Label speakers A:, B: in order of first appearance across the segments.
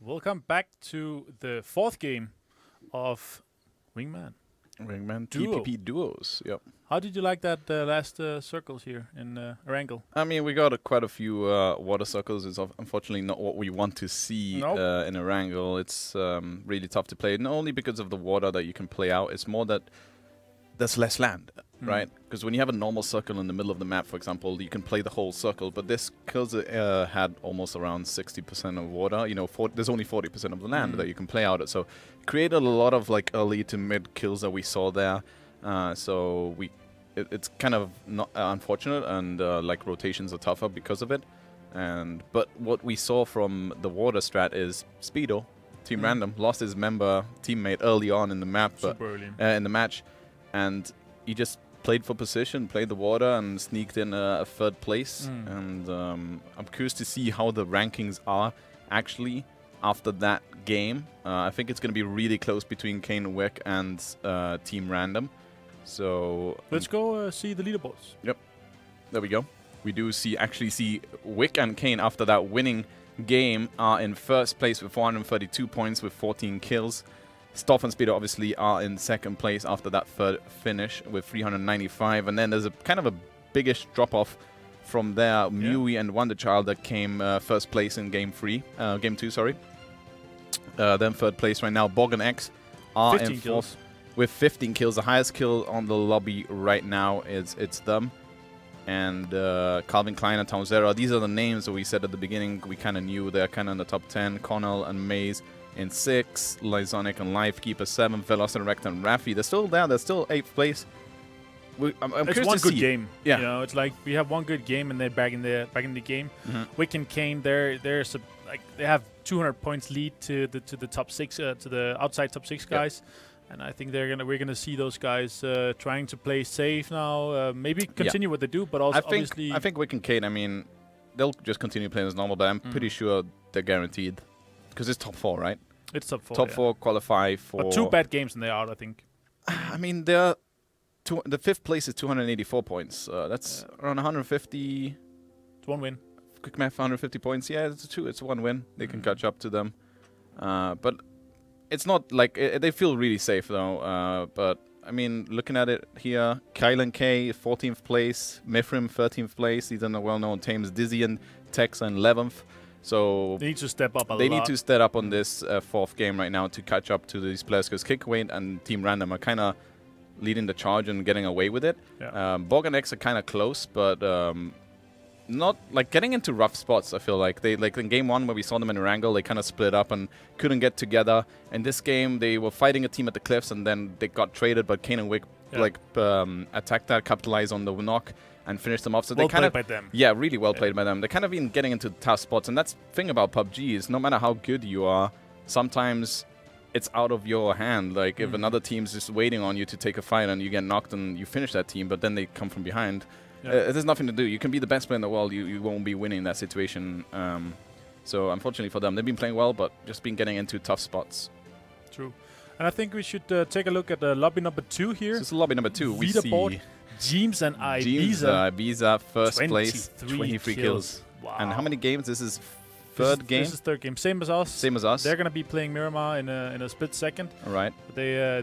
A: welcome back to the fourth game of Wingman.
B: Wingman
A: Duo.
B: TPP duos. Yep.
A: How did you like that last circles here in Erangel?
B: I mean, we got quite a few water circles. It's unfortunately not what we want to see in Erangel. It's really tough to play, not only because of the water that you can play out. It's more that there's less land, right? Because when you have a normal circle in the middle of the map, for example, you can play the whole circle. But this kills had almost around 60% of water. You know, there's only 40% of the land that you can play out at. So it created a lot of like early to mid kills that we saw there. So it's kind of not unfortunate, and like rotations are tougher because of it. But what we saw from the water strat is Speedo, Team Random, lost his teammate early on in the map, in the match, and he just played for position, played the water, and sneaked in a third place. And I'm curious to see how the rankings are actually after that game. I think it's going to be really close between Kane Wick and Team Random. So
A: let's go see the leaderboards.
B: Yep, there we go. We do actually see Wick and Kane after that winning game are in first place with 432 points with 14 kills. Stoff and Speedo obviously are in second place after that third finish with 395, and then there's a kind of a biggish drop-off from there. Mewy and Wonderchild that came first place in game 2, sorry. Then third place right now. Bog and X are in fourth with 15 kills. The highest kill on the lobby right now it's them. And Calvin Klein and Townsera. These are the names that we said at the beginning. We kind of knew they're kind of in the top 10. Connell and Maze in 6, Lysonic and Lifekeeper 7, Velociraptor and Raffi. They're still there. They're still 8th place.
A: It's one good game. Yeah, you know, it's like we have one good game and they're back in the game. Wick and Kane, they have 200 points lead to the top 6, to the outside top 6 guys. And I think we're gonna see those guys trying to play safe now. Maybe continue what they do, but also
B: I think Wick and Kane, I mean, they'll just continue playing as normal. But I'm pretty sure they're guaranteed because it's top 4, right?
A: It's top 4.
B: Top 4 qualify for.
A: But 2 bad games and they're out, I think.
B: I mean, the 5th place is 284 points. That's around 150.
A: It's 1 win.
B: Quick math, 150 points. Yeah, it's 1 win. They can catch up to them. But it's not like they feel really safe though. But I mean, looking at it here, Kylan K 14th place, Mithrim 13th place. These are the well-known teams. Dizzy and Tex are in 11th. So
A: they need to step up a lot.
B: They need to step up on this 4th game right now to catch up to these players, because Kickway and Team Random are kind of leading the charge and getting away with it. Bog and X are kind of close, but not like getting into rough spots. I feel like they in game 1 where we saw them in Erangel, they kind of split up and couldn't get together. In this game, they were fighting a team at the cliffs, and then they got traded. But Kane and Wick attacked that, capitalized on the knock, and finished them off. So they kind of, really well played by them. They're kind of been getting into tough spots, and that's the thing about PUBG is no matter how good you are, sometimes it's out of your hand. Like if another team's just waiting on you to take a fight and you get knocked and you finish that team, but then they come from behind. There's nothing to do. You can be the best player in the world. You won't be winning that situation. So unfortunately for them, they've been playing well, but just been getting into tough spots.
A: True. And I think we should take a look at lobby number 2 here.
B: This is lobby number 2. We see
A: James and Ibiza.
B: Ibiza first place, 23 kills.
A: Wow.
B: And how many games? This is third game?
A: This is third game. Same as us.
B: Same as us.
A: They're going to be playing Miramar in a split second.
B: All right.
A: But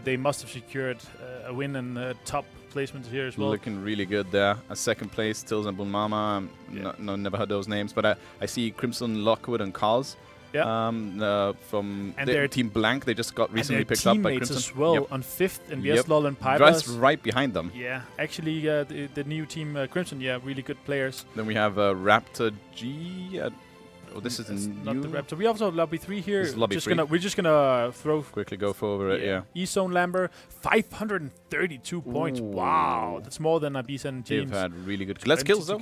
A: they must have secured a win and top placements here as well.
B: Looking really good there. A second place, Tills and Bulmama. Never heard those names. But I see Crimson, Lockwood, and Carls. From their Team Blank. They just got recently picked up by Crimson
A: as well on 5th, and VSLOL and Pybas.
B: Just right behind them.
A: Yeah, actually the new team Crimson, really good players.
B: Then we have Raptor G. This is
A: not the Raptor. We also have lobby 3 here.
B: This is lobby 3.
A: We're just gonna
B: quickly go over it.
A: E-Zone Lamber, 532 points. Wow, that's more than Ibiza and James.
B: They've had really good less kills though.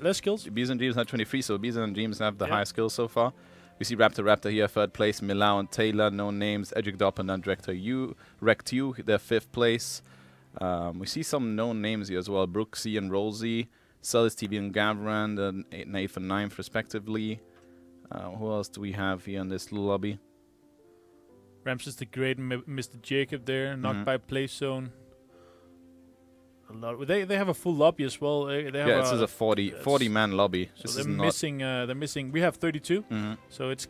A: Less kills.
B: Ibiza and James had 23, so Ibiza and James have the highest kills so far. We see Raptor here, 3rd place. Milau and Taylor, no names. Edric Dopp and then Director Rect U, they're 5th place. We see some known names here as well. Brooksy and Rolsey, Celis TV and Gavran, and 8th and 9th respectively. Who else do we have here in this lobby?
A: Ramses the Great and Mr. Jacob there, knocked by Play Zone. a lot. They have a full lobby as well. They have
B: this is a 40 man lobby.
A: So they're missing. They're missing. We have 32, so it's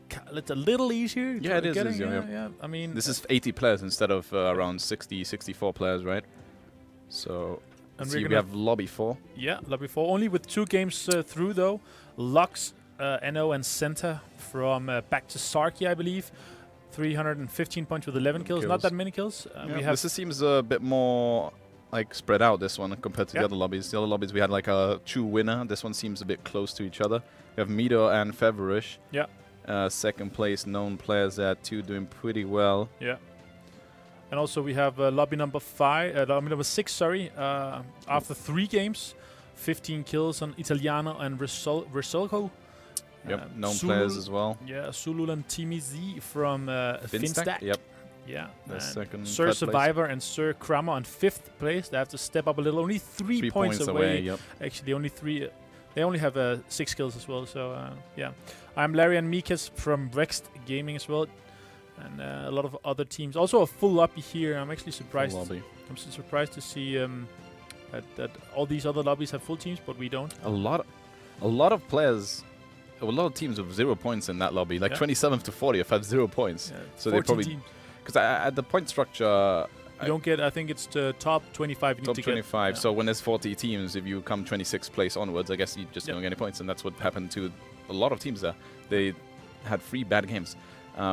A: a little easier.
B: Yeah, it is. Yeah.
A: I mean,
B: this is 80 players instead of around 64 players, right? So and we have lobby 4.
A: Yeah, lobby 4. Only with 2 games through though. Lux, NO, and Senta from Back to Sarki, I believe. 315 points with 11 kills. Not that many kills. We have.
B: This seems a bit more like spread out, this one, compared to the other lobbies. The other lobbies we had like a true winner. This one seems a bit close to each other. We have Mido and Feverish.
A: Yeah.
B: Second place, known players there too, doing pretty well.
A: Yeah. And also we have lobby number 6, sorry. After 3 games, 15 kills on Italiano and Risolco.
B: Yep, known players as well.
A: Yeah, Sulul and Timmy Z from Finstack.
B: Yep.
A: Yeah.
B: Second,
A: Sir Survivor and Sir Kramer on 5th place. They have to step up a little. Only 3 points away.
B: Yep.
A: Actually, only 3. They only have 6 kills as well. So yeah, I'm Larry and Mikas from Vext Gaming as well, and a lot of other teams. Also a full lobby here. I'm actually surprised. I'm surprised to see that all these other lobbies have full teams, but we don't.
B: A lot of players. A lot of teams with 0 points in that lobby, like 27th to 40th have 0 points. Yeah,
A: so they probably
B: because at the point structure,
A: you don't get. I think it's the top 25. You
B: top
A: need to
B: 25. So when there's 40 teams, if you come 26th place onwards, I guess you just don't get any points, and that's what happened to a lot of teams there. They had 3 bad games,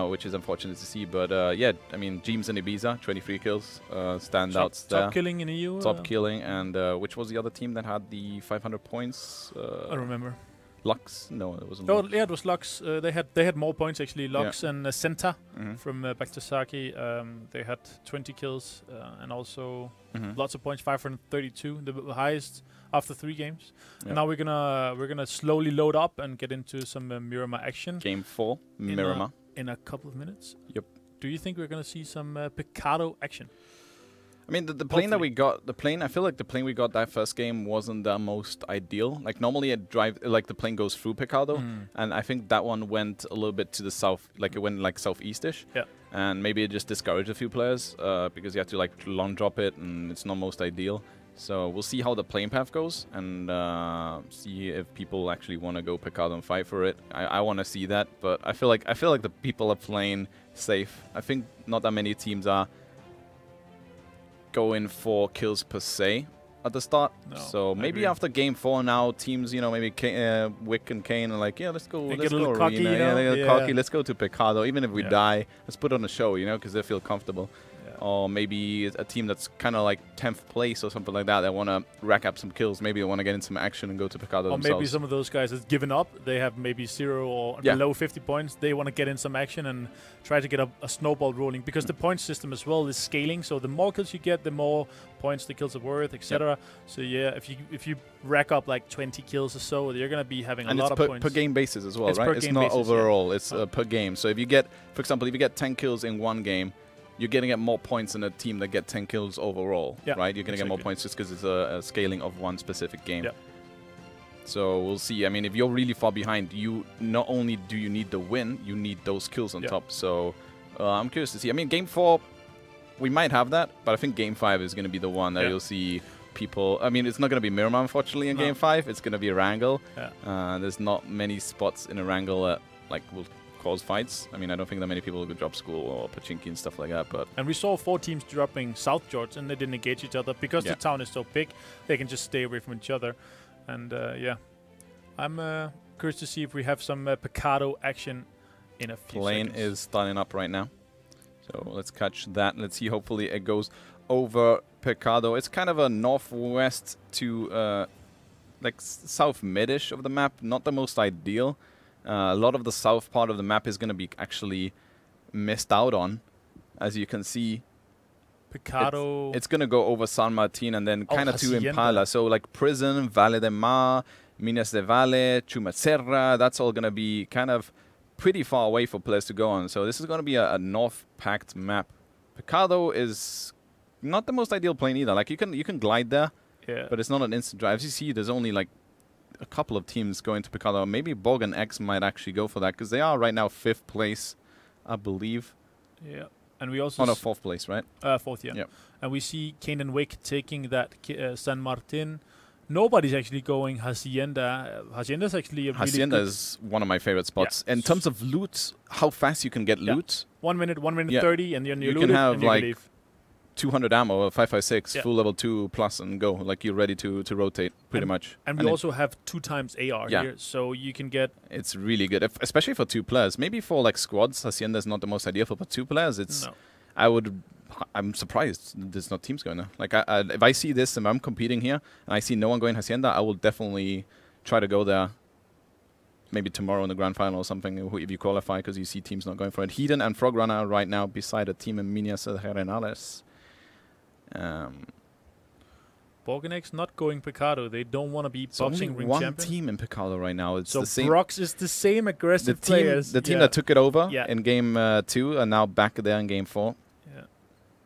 B: which is unfortunate to see. But yeah, I mean, James and Ibiza, 23 kills, standouts there.
A: Top killing in EU.
B: Top killing, and which was the other team that had the 500 points?
A: I don't remember.
B: Lux? No, it wasn't.
A: Oh, yeah, it was Lux. They had more points actually. Lux and Senta from Back to Saki. They had 20 kills and also lots of points. 532, the highest after 3 games. And now we're gonna slowly load up and get into some Miramar action.
B: Game 4, Miramar.
A: In a couple of minutes.
B: Yep.
A: Do you think we're gonna see some Picado action?
B: I mean, the plane that we got, I feel like the plane we got that first game wasn't the most ideal. Like, normally the plane goes through Picado, and I think that one went a little bit to the south, like it went like southeastish.
A: Yeah.
B: And maybe it just discouraged a few players, because you have to like long drop it, and it's not most ideal. So we'll see how the plane path goes, and see if people actually want to go Picado and fight for it. I want to see that, but I feel like the people are playing safe. I think not that many teams are going for kills per se at the start. No, so maybe after game 4 now, teams, you know, maybe Wick and Kane are like, yeah, let's go
A: cocky,
B: cocky, let's go to Picado, even if we die, let's put on a show, you know, because they feel comfortable. Or maybe a team that's kind of like 10th place or something like that. They want to rack up some kills. Maybe they want to get in some action and go to Picado themselves.
A: Or maybe some of those guys have given up. They have maybe 0 or below 50 points. They want to get in some action and try to get a snowball rolling. Because the point system as well is scaling. So the more kills you get, the more points the kills are worth, etc. So yeah, if you rack up like 20 kills or so, you're going to be having a lot of points.
B: And it's per game basis as well, right? It's not overall. It's per game. So if you get, for example, if you get 10 kills in one game, you're going to get more points than a team that get 10 kills overall, right? You're going to get more points just because it's a scaling of one specific game. Yeah. So we'll see. I mean, if you're really far behind, you not only do you need the win, you need those kills on top. So I'm curious to see. I mean, game 4, we might have that, but I think game 5 is going to be the one that you'll see people. I mean, it's not going to be Miramar, unfortunately, in game 5. It's going to be Erangel. Yeah. There's not many spots in Erangel that like will cause fights. I mean, I don't think that many people would drop school or Pachinki and stuff like that. But
A: we saw 4 teams dropping South George, and they didn't engage each other because the town is so big. They can just stay away from each other. And yeah, I'm curious to see if we have some Picado action in a few
B: seconds. Plane is starting up right now, so let's catch that. Let's see. Hopefully, it goes over Picado. It's kind of a northwest to like south midish of the map. Not the most ideal. A lot of the south part of the map is going to be actually missed out on, as you can see.
A: Picado.
B: It's going to go over San Martin and then kind of to Impala. So like Prison, Valle de Mar, Minas de Valle, Chumacerra, that's all going to be kind of pretty far away for players to go on. So this is going to be a north-packed map. Picado is not the most ideal plane either. Like you can glide there, but it's not an instant drive. As you see, there's only like a couple of teams going to Picado. Maybe Borg and X might actually go for that because they are right now 5th place, I believe.
A: Yeah. And we also
B: on a 4th place, right?
A: 4th, yeah. And we see Kane and Wick taking that San Martin. Nobody's actually going Hacienda. Hacienda's actually a
B: Hacienda
A: really
B: is one of my favorite spots. In terms of loot, how fast you can get loot.
A: 1 minute 30, and then you
B: can have
A: and you
B: like
A: leave.
B: 200 ammo, 5.56, full level 2 plus, and go. Like you're ready to rotate, pretty much.
A: And we also have 2 times AR here, so you can get.
B: It's really good, especially for 2 players. Maybe for like squads, Hacienda is not the most ideal for 2 players. It's. No. I'm surprised there's not teams going there. Like if I see this and I'm competing here and I see no one going Hacienda, I will definitely try to go there. Maybe tomorrow in the grand final or something if you qualify, because you see teams not going for it. Hedon and Frogrunner are right now beside a team in Minas Arenales.
A: Borgenex not going Picado. They don't want to be boxing ring champion.
B: One team in Picado right now. It's
A: so
B: the same.
A: Brox is the same aggressive players.
B: The team that took it over in game 2 are now back there in game 4.
A: Yeah.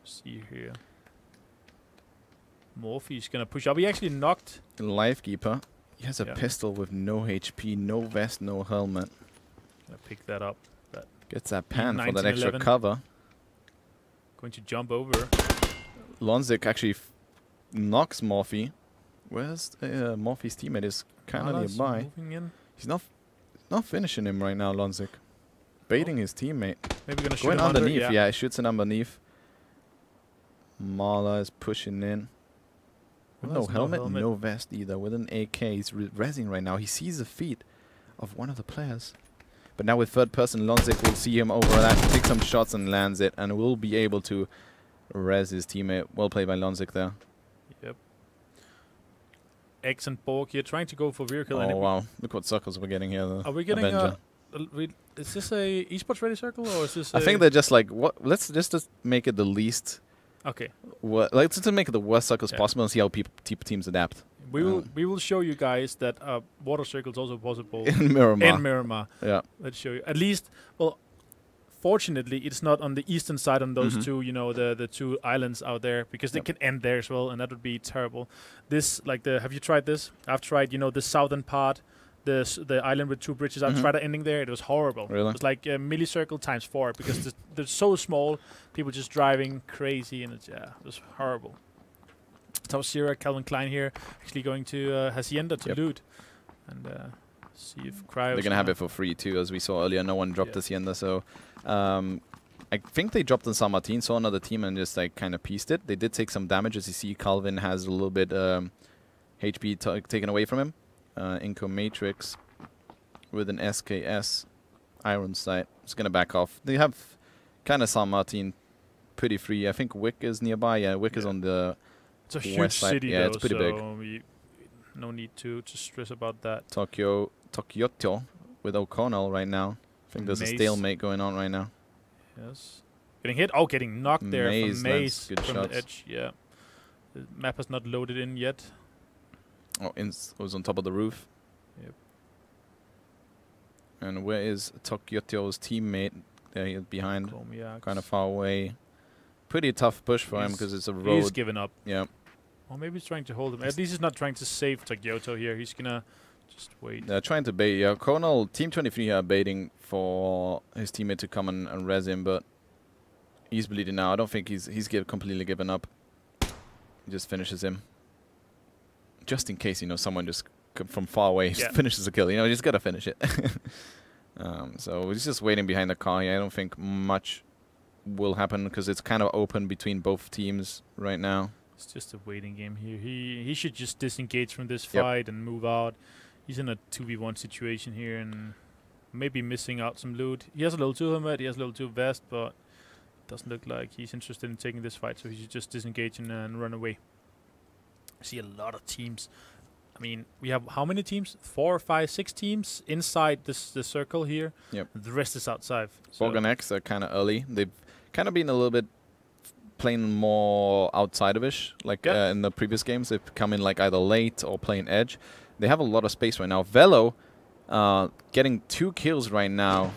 A: See here. Morphe's gonna push up. He actually knocked
B: Lifekeeper. He has a pistol with no HP, no vest, no helmet.
A: Gonna pick that up. That
B: gets that pan for that extra cover.
A: Going to jump over.
B: Lonzik actually knocks Morphe. Where's Morphe's teammate? Is kind of nearby. He's not finishing him right now, Lonzik. Baiting his teammate.
A: Maybe gonna shoot
B: going
A: him
B: underneath.
A: Under,
B: he shoots it underneath. Marla is pushing in. With no helmet, no vest either. With an AK, he's rezzing right now. He sees the feet of one of the players. But now with third person, Lonzik will see him over that, take some shots and lands it, and will be able to res his teammate. Well played by Lonzik there.
A: Yep. X and Borg here trying to go for vehicle.
B: Oh wow! Look what circles we're getting here.
A: Are we getting is this a esports ready circle or is this?
B: I think they're just like what? Let's just make it the least.
A: Okay.
B: Let's just make it the worst circles possible and see how teams adapt.
A: We will show you guys that water circle is also possible
B: in Miramar.
A: In Miramar.
B: Yeah.
A: Let's show you. At least, well, fortunately, it's not on the eastern side on those two, you know, the 2 islands out there, because they can end there as well, and that would be terrible. This, like have you tried this? I've tried, you know, the southern part, the island with 2 bridges. I've tried ending there. It was horrible.
B: Really?
A: It was like a milli-circle times 4 because they're so small. People just driving crazy, and it was horrible. Top Sierra, Calvin Klein here, actually going to Hacienda to loot, and see if Cryo.
B: They're gonna have it for free too, as we saw earlier. No one dropped Hacienda, so I think they dropped on San Martin, saw another team and just like kind of pieced it. They did take some damage, as you see. Calvin has a little bit HP taken away from him. Inco Matrix with an SKS iron sight. It's gonna back off. They have kind of San Martin pretty free. I think Wick is nearby. Yeah, Wick is on the
A: it's a huge city,
B: yeah,
A: though,
B: it's pretty
A: so big. No need to stress about that.
B: Tokyoto with O'Connell right now. I think there's a stalemate going on right now.
A: Yes. Getting hit. Oh, getting knocked there from Maze
B: good
A: from
B: shots.
A: the edge. Yeah. The map has not loaded in yet.
B: Oh, it was on top of the roof.
A: Yep.
B: And where is Tokyoto's teammate? There he is behind. Kind of far away. Pretty tough push for him because it's a road.
A: He's given up.
B: Yeah.
A: Or maybe he's trying to hold him. At least he's not trying to save Tokyoto here. He's gonna just wait.
B: They're trying to bait. Yeah, O'Connell, Team 23 are baiting for his teammate to come and res him, but he's bleeding now. I don't think he's completely given up. He just finishes him. Just in case, you know, someone just from far away finishes a kill. You know, you just gotta finish it. So he's just waiting behind the car here. I don't think much will happen because it's kind of open between both teams right now.
A: It's just a waiting game here. He should just disengage from this fight and move out. He's in a 2v1 situation here and maybe missing out some loot. He has a level 2 helmet, he has a level 2 vest, but it doesn't look like he's interested in taking this fight, so he should just disengage and run away. I see a lot of teams. I mean, we have how many teams? 4, 5, 6 teams inside the circle here.
B: Yep.
A: The rest is outside.
B: Borgen X are kind of early. They've kind of been a little bit playing more outside of ish, like in the previous games. They've come in like either late or playing edge. They have a lot of space right now. Velo getting 2 kills right now.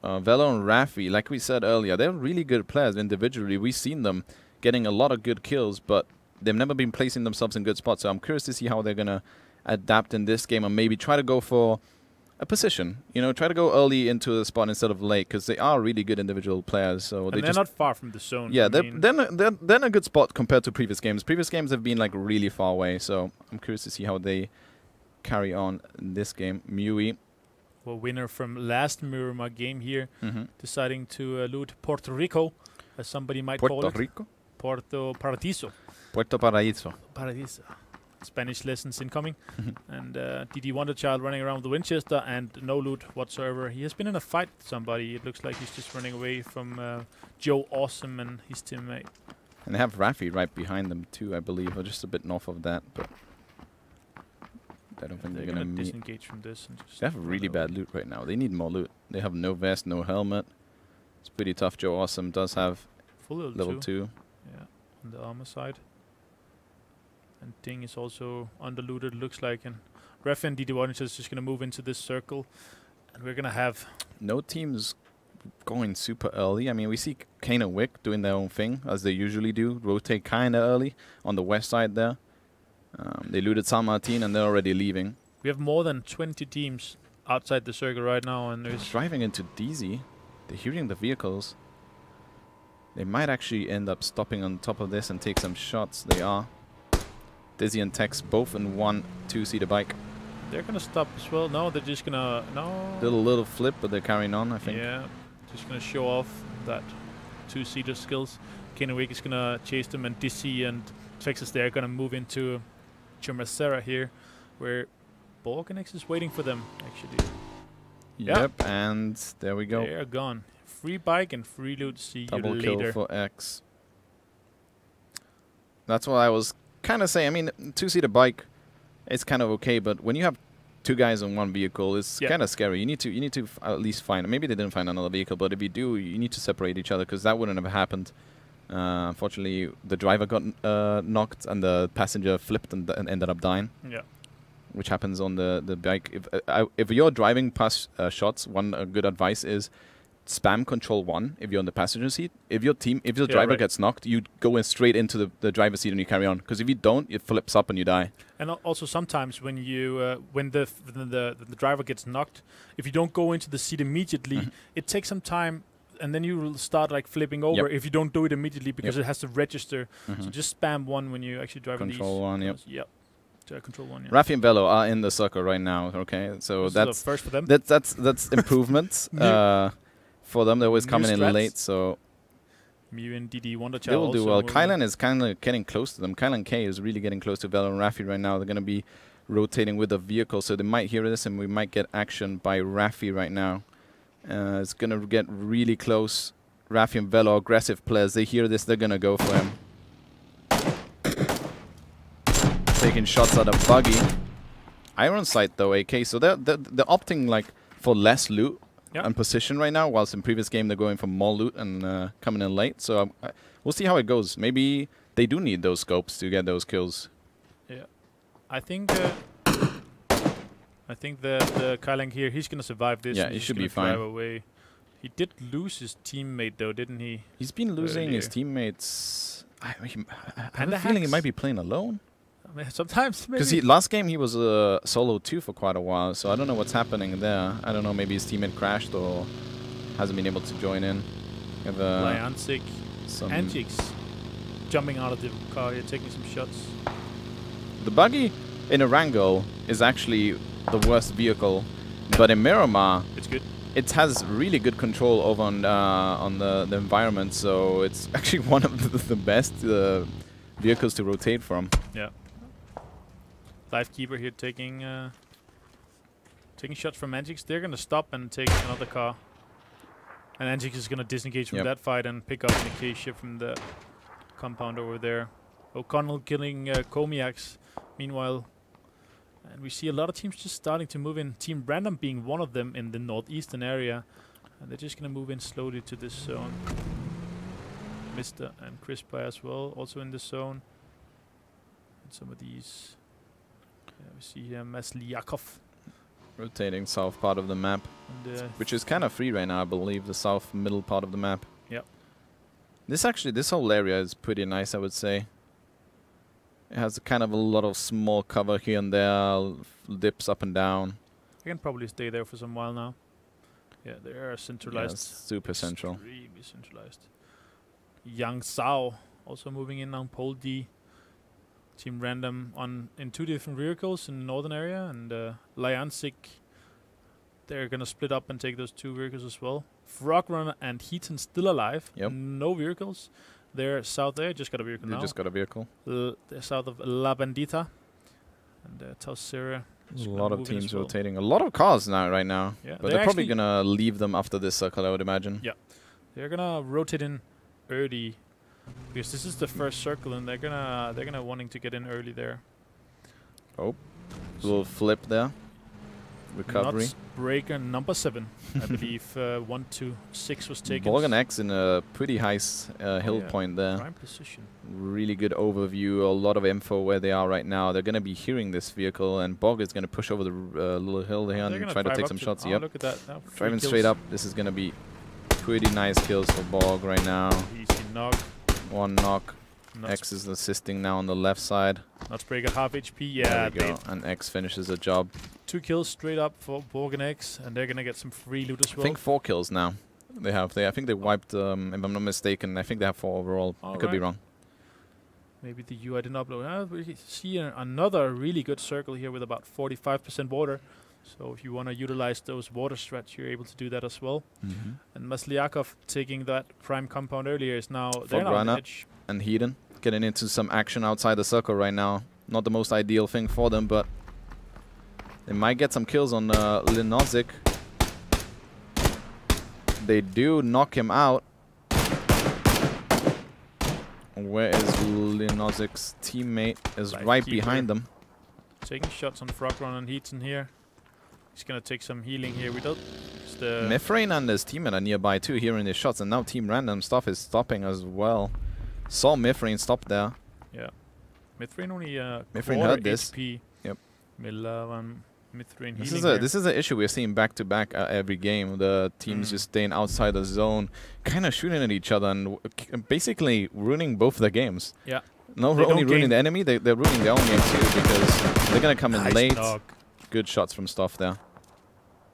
B: Velo and Raffi, like we said earlier, they're really good players individually. We've seen them getting a lot of good kills, but they've never been placing themselves in good spots. So I'm curious to see how they're going to adapt in this game and maybe try to go for a position. You know, try to go early into the spot instead of late, because they are really good individual players. So
A: and they're not far from the zone.
B: Yeah, they're in a good spot compared to previous games. Previous games have been like really far away. So I'm curious to see how they carry on in this game. Mui,
A: well, winner from last Miramar game here, deciding to loot Puerto Rico, as somebody might call it.
B: Puerto Rico?
A: Puerto Paradiso.
B: Puerto Paradiso.
A: Paradiso. Spanish lessons incoming. And DD Wonderchild running around with the Winchester and no loot whatsoever. He has been in a fight with somebody. It looks like he's just running away from Joe Awesome and his teammate.
B: And they have Raffi right behind them too, I believe, or just a bit north of that. But I don't think they're going to
A: disengage from this. And just
B: they have really bad loot right now. They need more loot. They have no vest, no helmet. It's pretty tough. Joe Awesome does have
A: full
B: level 2.
A: Yeah, on the armor side. And Ding is also underlooted, looks like. And Ref and DD1 is just going to move into this circle. And we're going to have...
B: No teams going super early. I mean, we see Kane and Wick doing their own thing, as they usually do. Rotate kind of early on the west side there. They looted San Martin and they're already leaving.
A: We have more than 20 teams outside the circle right now. And there's
B: driving into DZ. They're hearing the vehicles. They might actually end up stopping on top of this and take some shots. They are. Dizzy and Tex both in one two-seater bike.
A: They're going to stop as well. No, they're just going to... No.
B: Little flip, but they're carrying on, I think.
A: Yeah, just going to show off that two-seater skills. Kennewick is going to chase them, and Dizzy and Texas, they're going to move into Chumacera here, where Borganex is waiting for them, actually.
B: Yep, and there we go.
A: They're gone. Free bike and free loot. See you later.
B: Double kill for X. That's what I was kind of saying. I mean, two-seater bike, it's kind of okay, but when you have two guys on one vehicle, it's kind of scary. You need to at least find. Maybe they didn't find another vehicle, but if you do, you need to separate each other, because that wouldn't have happened. Unfortunately, the driver got knocked and the passenger flipped and ended up dying.
A: Yeah.
B: Which happens on the bike. If you're driving past shots, one good advice is spam control 1 if you're on the passenger seat. If your driver gets knocked, you go in straight into the driver's seat and you carry on. Because if you don't, it flips up and you die. And
A: also sometimes when you when the driver gets knocked, if you don't go into the seat immediately, it takes some time. And then you will start like flipping over if you don't do it immediately, because it has to register. So just spam 1 when you actually drive
B: control 1.
A: Yep. Control 1.
B: Raffi and Velo are in the circle right now. Okay, so that's
A: first for them.
B: That's improvements for them. They're always coming in late. So
A: Mew and DD Wonderchild.
B: They will do well. Kylan is kind of getting close to them. Kylan K is really getting close to Velo and Raffi right now. They're going to be rotating with the vehicle, so they might hear this, and we might get action by Raffi right now. It's going to get really close. Raffi and Velo, aggressive players. They hear this, they're going to go for him. Taking shots at a buggy. Iron sight though, AK. So they're opting like for less loot and position right now, whilst in previous game they're going for more loot and coming in late. So we'll see how it goes. Maybe they do need those scopes to get those kills.
A: Yeah, I think the Kylang here, he's gonna survive this.
B: Yeah, he should be fine.
A: Away. He did lose his teammate though, didn't he?
B: He's been losing his teammates. I have a feeling he might be playing alone.
A: I mean, sometimes, maybe.
B: Because last game he was solo 2 for quite a while, so I don't know what's happening there. I don't know, maybe his teammate crashed or hasn't been able to join in.
A: Lyantic, Antics jumping out of the car here, taking some shots.
B: The buggy in Erangel is actually the worst vehicle, but in Miramar,
A: it's good.
B: It has really good control over on the environment, so it's actually one of the best vehicles to rotate from.
A: Yeah. Lifekeeper here taking shots from Antics. They're gonna stop and take another car, and Antics is gonna disengage from that fight and pick up Nicatia from the compound over there. O'Connell killing Comiacs. Meanwhile, and we see a lot of teams just starting to move in. Team Random being one of them in the northeastern area, and they're just gonna move in slowly to this zone. Mr. and Crispa as well, also in the zone. And some of these. We see here Masliakov.
B: Rotating south part of the map, which is kind of free right now, I believe, the south middle part of the map.
A: Yep.
B: This whole area is pretty nice, I would say. It has kind of a lot of small cover here and there, dips up and down.
A: I can probably stay there for some while now. Yeah, they are centralized.
B: Yeah, super central.
A: Extremely centralized. Yang Sao also moving in on pole D. Team Random in 2 different vehicles in the northern area, and Liansik, they're gonna split up and take those 2 vehicles as well. Frogrunner and Heaton still alive.
B: Yep.
A: No vehicles. They're south there. Just got a vehicle now.
B: They just got a vehicle.
A: They're south of La Bandita. And Tausera.
B: A lot of teams rotating. A lot of cars right now.
A: Yeah,
B: but they're probably gonna leave them after this circle, I would imagine.
A: Yeah. They're gonna rotate in early, because this is the first circle, and they're gonna wanting to get in early there.
B: Oh, little flip there. Recovery.
A: Nuts breaker number 7, I believe. 1 to 6 was taken.
B: Borgen X in a pretty high hill point there.
A: Prime position.
B: Really good overview. A lot of info where they are right now. They're gonna be hearing this vehicle, and Borg is gonna push over the little hill here and try to take some shots. Yep.
A: Look at that.
B: Driving straight up. This is gonna be pretty nice kills for Borg right now.
A: Easy knock.
B: 1 knock. X is assisting now on the left side.
A: Nuts breaker half HP. Yeah,
B: there we go. And X finishes the job.
A: 2 kills straight up for Borg and X, and they're gonna get some free loot as well.
B: I think 4 kills now. They have. I think they wiped. If I'm not mistaken, I think they have 4 overall. I could be wrong.
A: Maybe the UI didn't upload. We see another really good circle here with about 45% water. So if you want to utilize those water strats, you're able to do that as well. And Masliakov taking that prime compound earlier is now they're on the edge.
B: And Heaton getting into some action outside the circle right now. Not the most ideal thing for them, but they might get some kills on Linozic. They do knock him out. Where is Linozic's teammate? Is right behind them.
A: Taking shots on Frogrunner and Heaton here. He's gonna take some healing here. We don't.
B: Mifrain and his teammate are nearby too, hearing his shots, and now Team Random stuff is stopping as well. Saw Mifrain stop there.
A: Yeah, Mifrain only
B: Mifrain heard this.
A: HP.
B: Yep.
A: Mifrain
B: this is an issue we're seeing back to back every game. The teams just staying outside the zone, kind of shooting at each other, and basically ruining both their games.
A: Yeah.
B: Not only ruining the enemy, they're ruining their own game too, because they're gonna come in late. Knock. Good shots from Stuff there.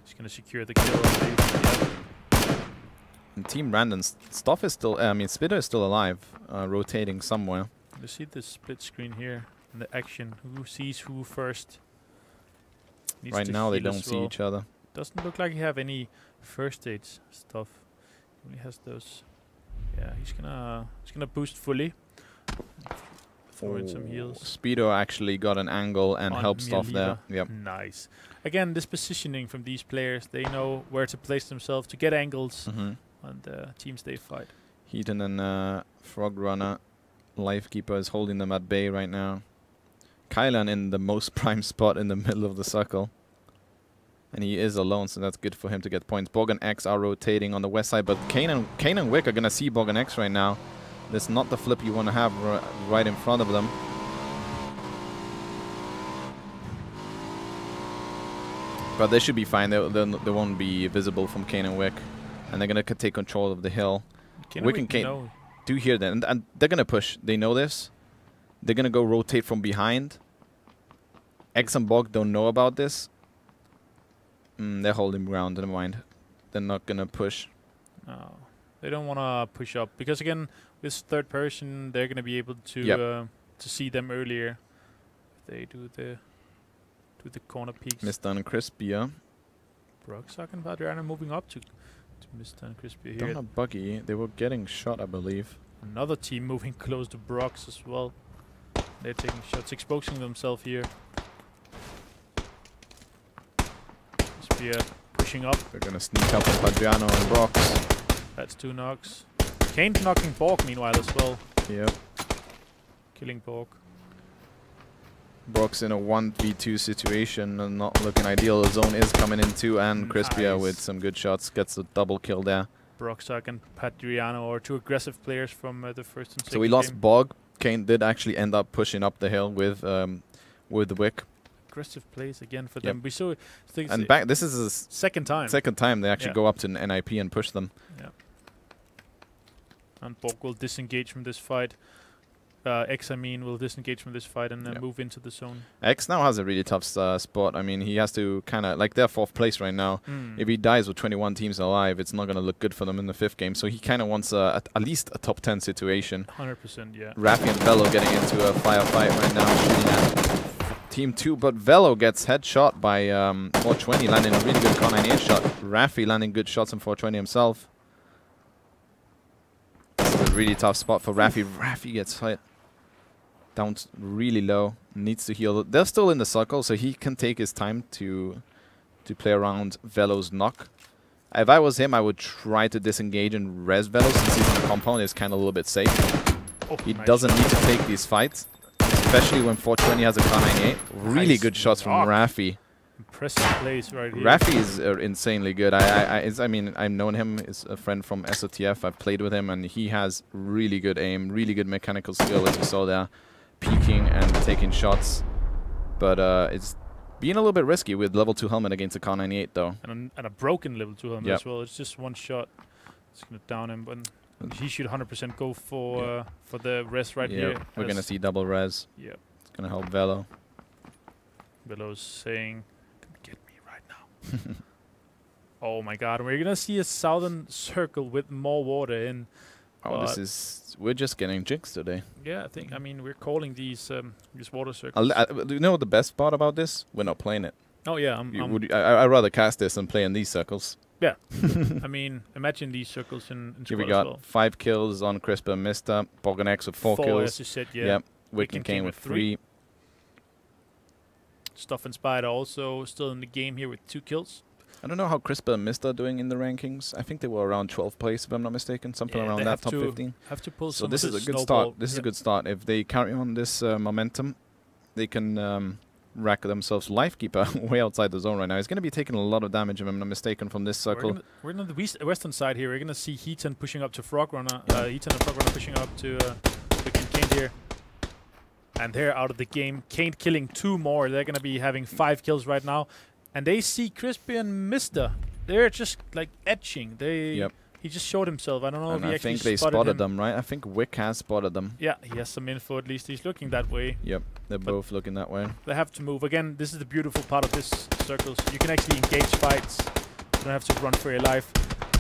A: He's gonna secure the kill.
B: And Team Random Stuff is still. I mean, Spitter is still alive, rotating somewhere.
A: You see the split screen here in the action. Who sees who first?
B: Right now they don't see each other.
A: Doesn't look like he have any first aid stuff. He only has those. Yeah, he's gonna boost fully. Throw in some heals.
B: Speedo actually got an angle and helped Stuff there. Yep.
A: Nice. Again, this positioning from these players, they know where to place themselves to get angles on the teams they fight.
B: Heaton and Frogrunner. Lifekeeper is holding them at bay right now. Kylan in the most prime spot in the middle of the circle. And he is alone, so that's good for him to get points. Borg and X are rotating on the west side, but Kane and Wick are going to see Borg and X right now. That's not the flip you want to have right in front of them. But they should be fine. They won't be visible from Kane and Wick. And they're going to take control of the hill. Wick and Kane do hear that. And they're going to push. They know this. They're going to go rotate from behind. X and Borg don't know about this. They're holding ground. Never mind. They're not going to push.
A: No. They don't want to push up. Because, again, with third person, they're going to be able to see them earlier. If they do the corner peaks.
B: Mr. and Crispia.
A: Broxak and Padriana moving up to Mr. and Crispia here.
B: Don't have Buggy. They were getting shot, I believe.
A: Another team moving close to Brox as well. They're taking shots, exposing themselves here. Crispia pushing up.
B: They're going to sneak up on Padriano and Brox.
A: That's 2 knocks. Kane's knocking Borg meanwhile as well.
B: Yep.
A: Killing Borg.
B: Brox in a 1v2 situation and not looking ideal. The zone is coming in too, and Crispia with some good shots gets a double kill there.
A: Broxak and Padriano are 2 aggressive players from the first and second.
B: So we lost Bog. Kane did actually end up pushing up the hill with Wick.
A: Aggressive plays again for them. We saw.
B: And back. This is the
A: second time.
B: Second time they actually go up to an NIP and push them.
A: Yeah. And Borg will disengage from this fight. X, I mean, will disengage from this fight and move into the zone.
B: X now has a really tough spot. I mean, he has to kind of, like, they're 4th place right now. If he dies with 21 teams alive, it's not going to look good for them in the 5th game. So he kind of wants at least a top 10 situation.
A: 100%, yeah.
B: Raffi and Velo getting into a firefight right now, shooting at Team 2. But Velo gets headshot by 420, landing a really good Car 98 shot. Raffi landing good shots on 420 himself. This is a really tough spot for Raffi. Raffi gets hit down really low, needs to heal. They're still in the circle, so he can take his time to play around Velo's knock. If I was him, I would try to disengage and res Velo since he's on the compound. It's kind of a little bit safe. He doesn't need to take these fights, especially when 420 has a Car 98. Really good shots from Raffi.
A: Impressive plays right here.
B: Raffi is insanely good. I mean, I've known him. He's a friend from SOTF. I've played with him, and he has really good aim, really good mechanical skill, as you saw there. Peeking and taking shots, but it's being a little bit risky with level 2 helmet against a Car 98 though.
A: And a broken level 2 helmet as well. It's just one shot. It's gonna down him, but he should 100% go for the res right here.
B: We're gonna see double res.
A: Yeah,
B: it's gonna help Velo.
A: Velo's saying, "Come get me right now." Oh my God, we're gonna see a southern circle with more water in.
B: Oh, we're just getting jinxed today.
A: Yeah, I mean, we're calling these water circles.
B: Do you know what the best part about this? We're not playing it.
A: Oh yeah,
B: I'd rather cast this than play in these circles.
A: Yeah, I mean, imagine these circles in
B: Here we got 5 kills on Crisper and Mister. Boganex with 4 kills.
A: As you said, yeah.
B: Yep. Wick and Kane with 3.
A: Stuff and Spider also still in the game here with 2 kills.
B: I don't know how Crisper and Mister are doing in the rankings. I think they were around 12th place, if I'm not mistaken. Something around that, top 15.
A: Have to pull
B: so this is a good start. This is a good start. If they carry on this momentum, they can rack themselves Lifekeeper way outside the zone right now. He's going to be taking a lot of damage, if I'm not mistaken, from this circle.
A: We're on the western side here. We're going to see Heaton pushing up to Frogrunner. Heaton and Frogrunner pushing up to Kane here. And they're out of the game. Kane killing 2 more. They're going to be having 5 kills right now. And they see Crispy and Mister. They're just like etching. He just showed himself. I don't know if he actually
B: spotted him. I think they spotted them, right? I think Wick has spotted them.
A: Yeah, he has some info at least. He's looking that way.
B: Yep, they're both looking that way.
A: They have to move. Again, this is the beautiful part of this circle. So you can actually engage fights. You don't have to run for your life.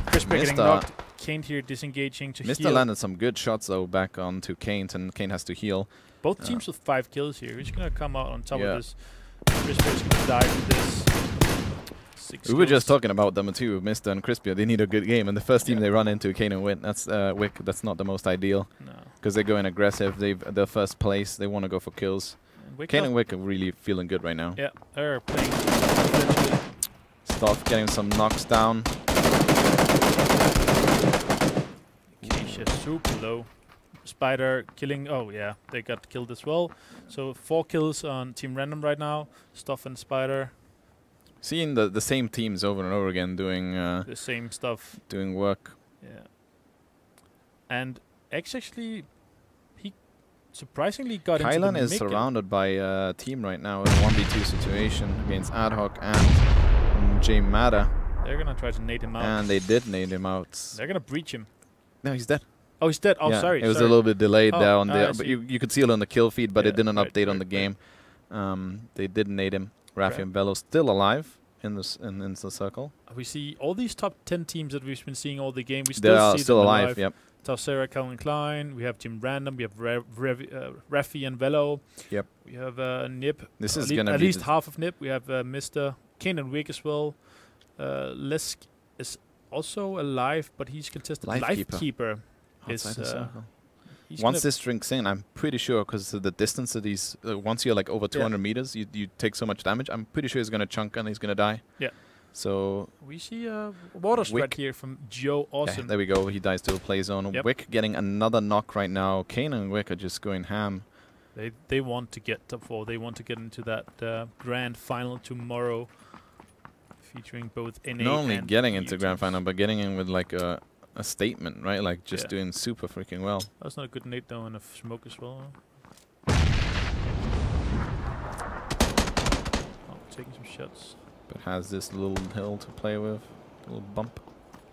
A: Crispy getting knocked. Kane here disengaging to heal.
B: Mister landed some good shots though back onto Kane, and Kane has to heal.
A: Both teams with 5 kills here. He's going to come out on top of this. Crispy is going to die from this.
B: We were just talking about them too, Mister and Crispy. They need a good game, and the first team they run into, Kane and win. That's Wick. That's not the most ideal.
A: No,
B: because they're going aggressive. They're first place. They want to go for kills. Kane and Wick are really feeling good right now.
A: Yeah, they're playing.
B: Stuff getting some knocks down.
A: Keisha super low. Spider killing. Oh yeah, they got killed as well. So 4 kills on Team Random right now. Stuff and Spider.
B: Seeing the same teams over and over again doing
A: the same stuff,
B: doing work.
A: Yeah. And X actually, he surprisingly got into the
B: Kylan is surrounded by a team right now in a 1v2 situation against Adhoc and J Mada.
A: They're gonna try to nade him out.
B: And they did nade him out.
A: They're gonna breach him.
B: No, he's dead.
A: Oh, he's dead. Oh,
B: yeah,
A: sorry.
B: It was a little bit delayed there on the, but
A: see.
B: you could see it on the kill feed, but it didn't update on the game. They did nade him. Raffi and Velo still alive in the circle.
A: We see all these top 10 teams that we've been seeing all the game. We
B: still see them alive. Yep.
A: Tausera, Calvin Klein. We have Team Random. We have Raffi and Velo.
B: Yep.
A: We have Nip.
B: This is gonna
A: at
B: be
A: least half of Nip. We have Mister Kane and Wick as well. Lesk is also alive, but he's contested. Lifekeeper is.
B: Once this drinks in, I'm pretty sure, because the distance of these, once you're like over 200 meters, you take so much damage. I'm pretty sure he's going to chunk and he's going to die.
A: Yeah.
B: So
A: we see a water spread here from Joe Awesome.
B: Yeah, there we go. He dies to a play zone.
A: Yep.
B: Wick getting another knock right now. Kane and Wick are just going ham.
A: They want to get top 4. They want to get into that grand final tomorrow, featuring both NA
B: not only
A: and
B: getting into grand final, but getting in with like a statement, right? Like just doing super freaking well.
A: That's not a good nade though, and a smoke as well. Oh, taking some shots.
B: But has this little hill to play with, a little bump.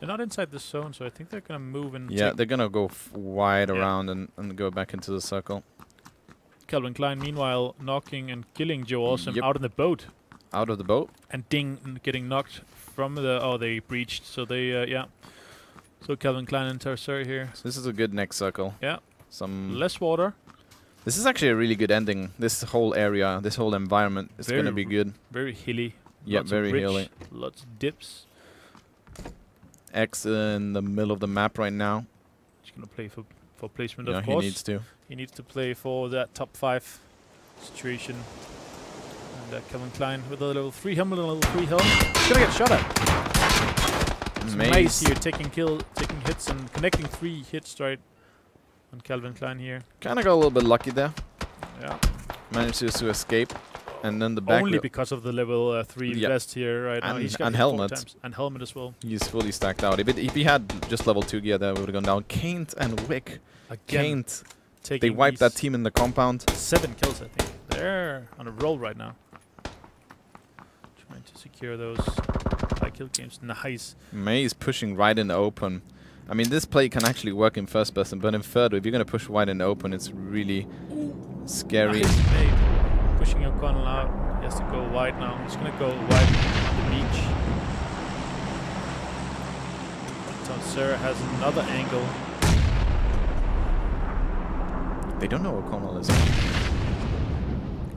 A: They're not inside the zone, so I think they're gonna move and.
B: Yeah, they're gonna go wide around and go back into the circle.
A: Calvin Klein, meanwhile, knocking and killing Joe Awesome out in the boat.
B: Out of the boat.
A: And Ding getting knocked from the... Oh, they breached. So they, yeah. So Calvin Klein and Tercer here.
B: So this is a good next circle.
A: Yeah.
B: Some
A: less water.
B: This is actually a really good ending. This whole area, this whole environment is going to be good.
A: Very hilly.
B: Yeah, very hilly.
A: Lots of dips.
B: X in the middle of the map right now.
A: He's going to play for placement, of course.
B: He needs to.
A: He needs to play for that top 5 situation. And Calvin Klein with a level 3 helmet and a level 3 helmet. He's going to get shot at. Maze here, taking hits and connecting 3 hits right on Calvin Klein here.
B: Kind of got a little bit lucky there.
A: Yeah.
B: Managed to escape. And then the back...
A: Only because of the level 3 vest here right now. He's got
B: and helmet.
A: And helmet as well.
B: He's fully stacked out. If he had just level 2 gear there, we would have gone down. Kaint and Wick.
A: Again,
B: Kaint. They wiped that team in the compound.
A: 7 kills, I think. They're on a roll right now. Trying to secure those high kill games. Nice.
B: May is pushing right in the open. I mean, this play can actually work in first person, but in third, if you're going to push wide in the open, it's really scary.
A: Nice. Pushing O'Connell out. He has to go wide now. He's going to go wide on the beach. Sarah has another angle.
B: They don't know O'Connell is.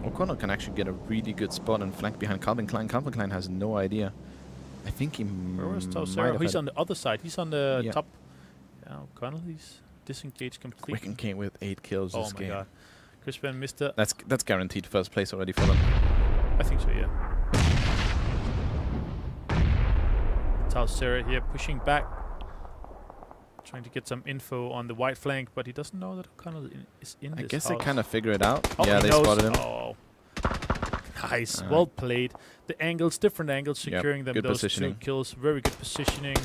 B: O'Connell can actually get a really good spot and flank behind Calvin Klein. Calvin Klein has no idea. I think he
A: He's on the other side. He's on the top. Yeah, O'Connell, he's disengaged completely.
B: Wicken came with 8 kills this game.
A: God. Crispin missed it.
B: That's guaranteed first place already for them.
A: I think so, yeah. Sarah here pushing back. Trying to get some info on the white flank, but he doesn't know that O'Connell is in this
B: I guess
A: house.
B: they kind of figure it out.
A: Oh,
B: yeah, they spotted him.
A: Oh. Nice. Well played. The angles, different angles, securing them.
B: Good
A: those
B: positioning.
A: 2 kills. Very good positioning.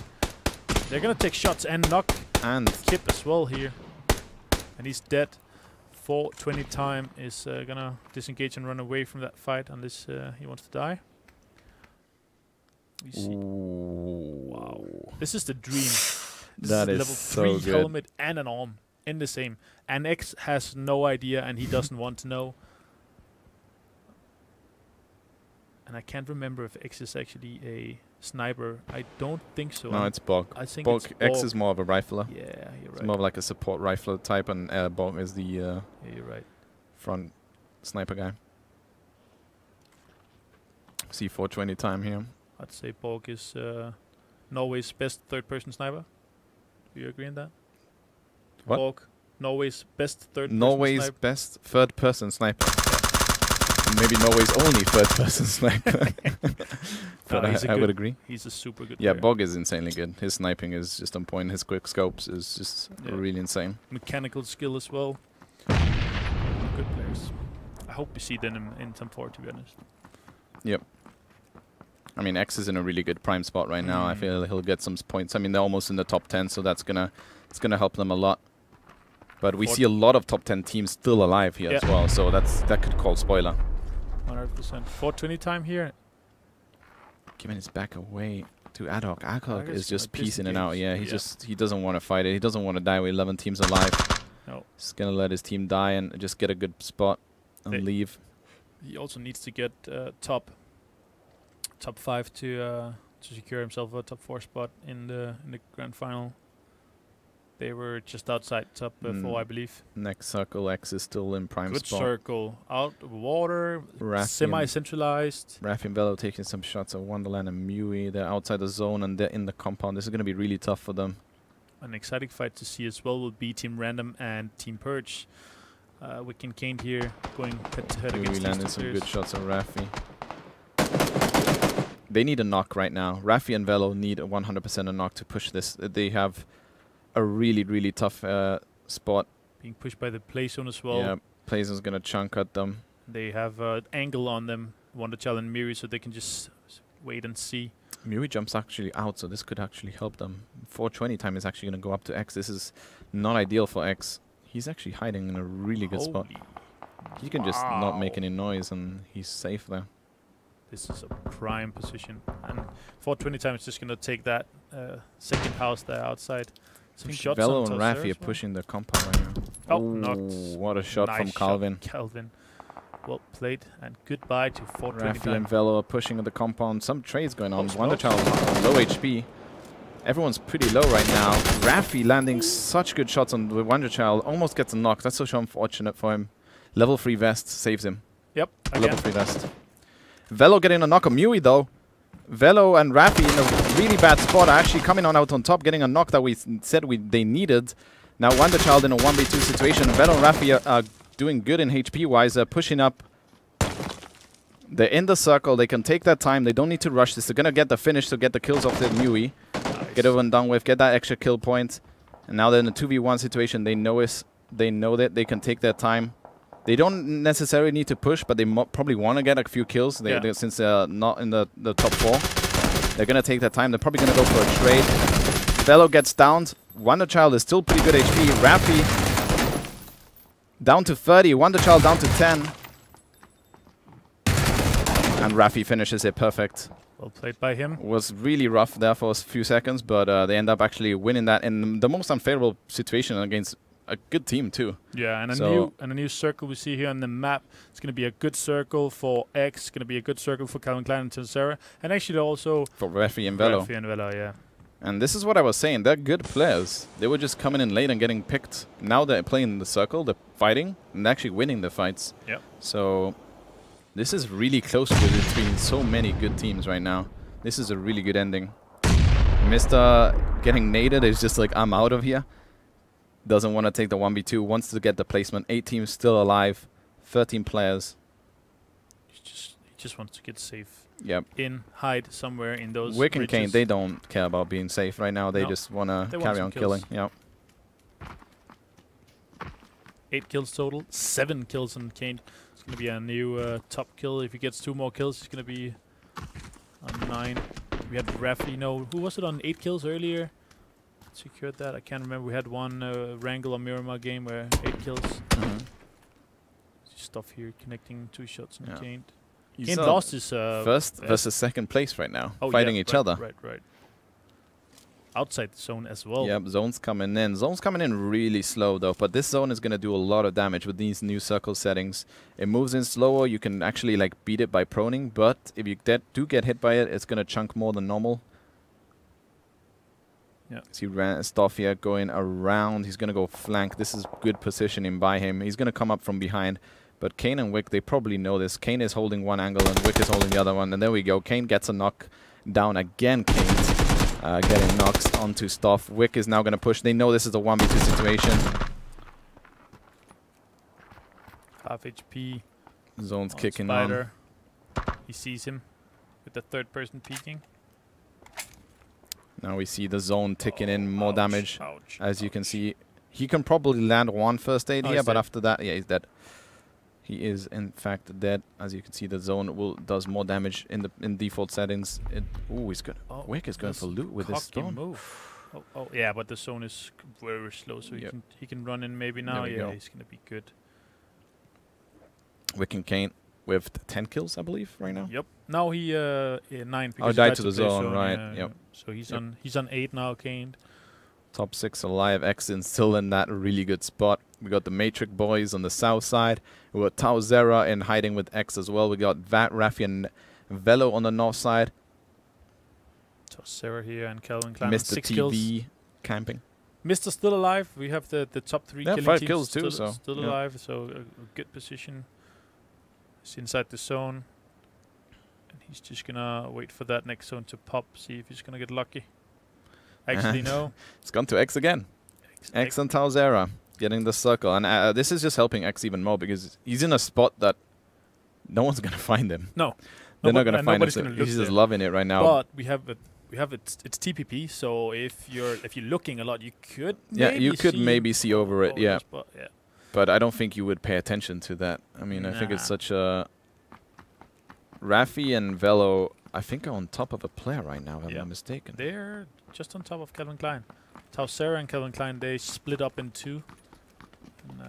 A: They're going to take shots and knock.
B: And
A: Kip as well here. And he's dead. 4:20 time is going to disengage and run away from that fight unless he wants to die. We see. Wow. This is the dream.
B: That is
A: level
B: so
A: 3
B: good.
A: helmet and an arm in the same. And X has no idea and he doesn't want to know. And I can't remember if X is actually a sniper. I don't think so.
B: No, it's Bog.
A: I think
B: Bog.
A: it's
B: X
A: Bog.
B: is more of a rifler.
A: Yeah, you're right.
B: It's more of like a support rifler type, and Bog is the
A: yeah, you're right.
B: front sniper guy. See 4:20 time here.
A: I'd say Borg is Norway's best third-person sniper. Do you agree on that?
B: What?
A: Borg, Norway's best third-person
B: Norway's
A: sniper.
B: best third-person sniper. Maybe Norway's only third-person sniper. But I would agree.
A: He's a super good
B: Yeah,
A: player.
B: Bog is insanely good. His sniping is just on point. His quick scopes is just really insane.
A: Mechanical skill as well. Good players. I hope we see them in some 4, to be honest.
B: Yep. I mean, X is in a really good prime spot right now. I feel he'll get some points. I mean, they're almost in the top 10, so it's gonna help them a lot. But we see a lot of top 10 teams still alive here as well, so that could call spoiler.
A: 100%. 4:20 time here.
B: Giving his back away to Adhoc. Adhoc is just piecing it
A: disengage.
B: out. Yeah, he doesn't want to fight it. He doesn't want to die with 11 teams alive.
A: No.
B: He's gonna let his team die and just get a good spot and leave.
A: He also needs to get top 5 to secure himself a top 4 spot in the grand final. They were just outside top 4, I believe.
B: Next circle, X is still in prime
A: Good
B: spot.
A: circle. Out of water, semi-centralized.
B: Raffi and Velo taking some shots at Wonderland and Mui. They're outside the zone and they're in the compound. This is going to be really tough for them.
A: An exciting fight to see as well will be Team Random and Team Purge. Wicken Kane here going head-to-head against
B: Mui landing
A: these
B: some
A: two
B: good shots at Raffi. They need a knock right now. Raffi and Velo need a 100% a knock to push this. They have a really, really tough spot.
A: Being pushed by the play zone as well.
B: Yeah, play zone's going to chunk at them.
A: They have angle on them. Want to challenge Miri so they can just wait and see.
B: Miri jumps actually out, so this could actually help them. 4:20 time is actually going to go up to X. This is not ideal for X. He's actually hiding in a really good spot. He can just not make any noise and he's safe there.
A: This is a prime position. And 4:20 time is just going to take that second house there outside. Some shots
B: Velo
A: on
B: and Raffi are pushing the compound right now.
A: Oh, knocked.
B: What a shot from Calvin.
A: Calvin. Well played, and goodbye to 429.
B: Raffi and Velo are pushing the compound. Some trades going on. Wonderchild on low HP. Everyone's pretty low right now. Raffi landing such good shots on the Wonderchild. Almost gets a knock. That's so unfortunate for him. Level 3 vest saves him.
A: Yep.
B: Level 3 vest. Velo getting a knock on Mui though. Velo and Raffi in a really bad spot are actually coming on out on top, getting a knock that we said they needed. Now Wonderchild in a 1v2 situation. Velo and Raffi are doing good in HP-wise. They're pushing up. They're in the circle. They can take their time. They don't need to rush this. They're going to get the finish to get the kills off the Mui. Nice. Get over and done with. Get that extra kill point. And now they're in a 2v1 situation. They know that they can take their time. They don't necessarily need to push, but they probably want to get a few kills since they're not in the top 4. They're going to take their time. They're probably going to go for a trade. Velo gets downed. Wonderchild is still pretty good HP. Raffi down to 30. Wonderchild down to 10. And Raffi finishes it perfect.
A: Well played by him.
B: Was really rough there for a few seconds, but they end up actually winning that in the most unfavorable situation against a good team too.
A: Yeah, and a new circle we see here on the map. It's going to be a good circle for X. It's going to be a good circle for Calvin Klein and Tensera, and actually also
B: for Raffi and Velo.
A: Raffi and Velo, yeah.
B: And this is what I was saying. They're good players. They were just coming in late and getting picked. Now they're playing the circle. They're fighting and actually winning the fights.
A: Yeah.
B: So this is really close between so many good teams right now. This is a really good ending. Mr. getting naded is just like, I'm out of here. Doesn't want to take the 1v2. Wants to get the placement. 8 teams still alive. 13 players.
A: He just wants to get safe.
B: Yep.
A: Hide somewhere in those
B: Wick and Kane, they don't care about being safe right now. They just want to carry on killing. Yep.
A: 8 kills total. 7 kills on Kane. It's going to be a new top kill. If he gets 2 more kills, he's going to be on 9. We had Raffi. No, who was it on 8 kills earlier? Secured that. I can't remember. We had one Wrangle or Miramar game where 8 kills. Stuff here connecting 2 shots on Kane. Kane lost his
B: first versus second place right now, fighting each other.
A: Right. Outside the zone as well.
B: Yep, zone's coming in. Zone's coming in really slow though, but this zone is going to do a lot of damage with these new circle settings. It moves in slower. You can actually like beat it by proning, but if you do get hit by it, it's going to chunk more than normal. Yeah. See Stoffia going around. He's going to go flank. This is good positioning by him. He's going to come up from behind. But Kane and Wick, they probably know this. Kane is holding one angle and Wick is holding the other one. And there we go. Kane gets a knock down again. Kane's getting knocks onto Stoff. Wick is now going to push. They know this is a 1v2 situation.
A: Half HP.
B: Zone's kicking on.
A: He sees him with the 3rd person peeking.
B: Now we see the zone ticking in more damage. As you can see, he can probably land 1 first aid here, but after that, yeah, he's dead. He is in fact dead. As you can see, the zone does more damage in default settings. He's good. Wick is going for loot with his stone.
A: Move. Yeah, but the zone is very slow, so he can run in maybe now. Yeah, he's gonna be good.
B: Wick and Kane with 10 kills, I believe, right now.
A: Yep. Now he 9.
B: Because died to the zone, right? Yep.
A: So he's on 8 now, Kane.
B: Top 6 alive. Exton still in that really good spot. We got the Matrix boys on the south side. We got Tauzera in hiding with X as well. We got Raffi and Velo on the north side.
A: Tauzera here and Calvin Klein.
B: Mr.
A: 6
B: TV
A: kills.
B: Camping.
A: Mr. still alive. We have the top 3 killing
B: 5
A: teams
B: kills too,
A: still alive. So a good position. He's inside the zone. And he's just going to wait for that next zone to pop. See if he's going to get lucky. Actually, no.
B: It's gone to X again. X and Tauzera getting the circle. And this is just helping X even more because he's in a spot that no one's going to find him.
A: No.
B: They're not going to find him. So he's just loving it right now.
A: But we have it's TPP, so if you're looking a lot, you could
B: maybe see over it. Yeah. But I don't think you would pay attention to that. I mean, I think it's such a Raffi and Velo, I think, are on top of a player right now, if I'm not mistaken.
A: They're just on top of Calvin Klein. Tauzera and Calvin Klein, they split up in 2. And,